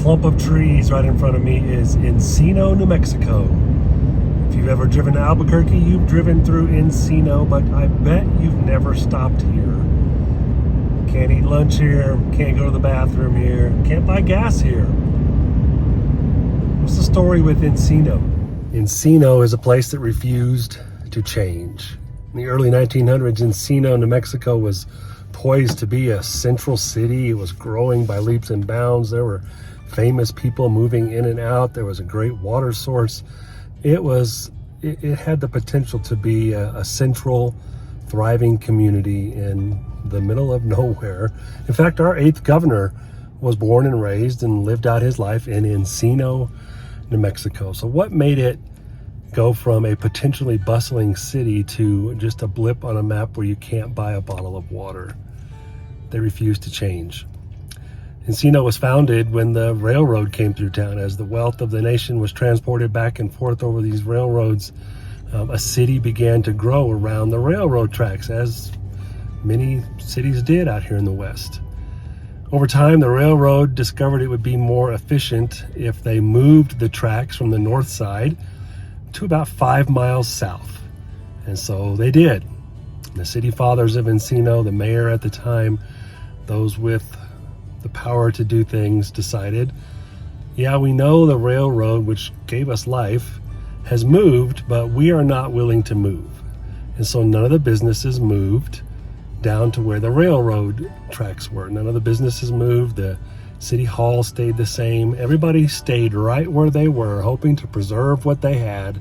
clump of trees right in front of me is Encino, New Mexico. If you've ever driven to Albuquerque, you've driven through Encino, but I bet you've never stopped here. Can't eat lunch here, can't go to the bathroom here, can't buy gas here. What's the story with Encino? Encino is a place that refused to change. In the early 1900s, Encino, New Mexico was poised to be a central city. It was growing by leaps and bounds. There were famous people moving in and out. There was a great water source. It had the potential to be a central, thriving community in the middle of nowhere. In fact, our 8th governor was born and raised and lived out his life in Encino, New Mexico. So what made it go from a potentially bustling city to just a blip on a map where you can't buy a bottle of water? They refused to change. Encino was founded when the railroad came through town. As the wealth of the nation was transported back and forth over these railroads, a city began to grow around the railroad tracks, as many cities did out here in the West. Over time, the railroad discovered it would be more efficient if they moved the tracks from the north side to about 5 miles south. And so they did. The city fathers of Encino, the mayor at the time, those with the power to do things, decided, yeah, we know the railroad, which gave us life, has moved, but we are not willing to move. And so none of the businesses moved down to where the railroad tracks were. None of the businesses moved. The city hall stayed the same. Everybody stayed right where they were, hoping to preserve what they had.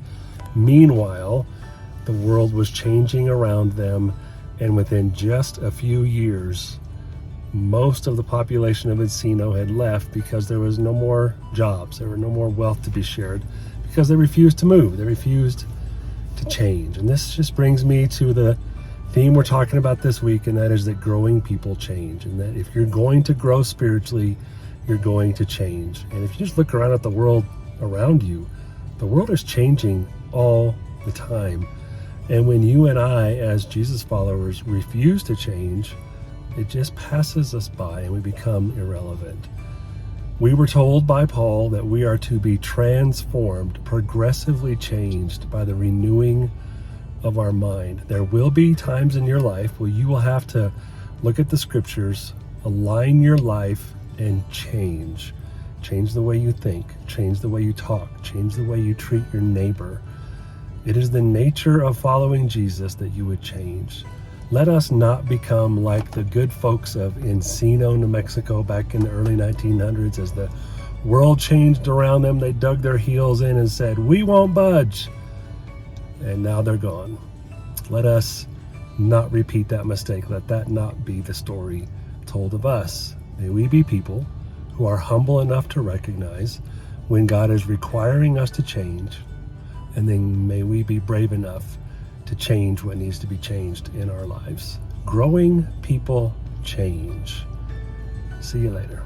Meanwhile, the world was changing around them, and within just a few years, most of the population of Encino had left because there was no more jobs. There were no more wealth to be shared because they refused to move. They refused to change. And this just brings me to the theme we're talking about this week, and that is that growing people change. And that if you're going to grow spiritually, you're going to change. And if you just look around at the world around you, the world is changing all the time. And when you and I, as Jesus followers, refuse to change, it just passes us by and we become irrelevant. We were told by Paul that we are to be transformed, progressively changed by the renewing of our mind. There will be times in your life where you will have to look at the scriptures, align your life, and change. Change the way you think, change the way you talk, change the way you treat your neighbor. It is the nature of following Jesus that you would change. Let us not become like the good folks of Encino, New Mexico back in the early 1900s. As the world changed around them, they dug their heels in and said, "We won't budge." And now they're gone. Let us not repeat that mistake. Let that not be the story told of us. May we be people who are humble enough to recognize when God is requiring us to change, and then may we be brave enough to change what needs to be changed in our lives. Growing people change. See you later.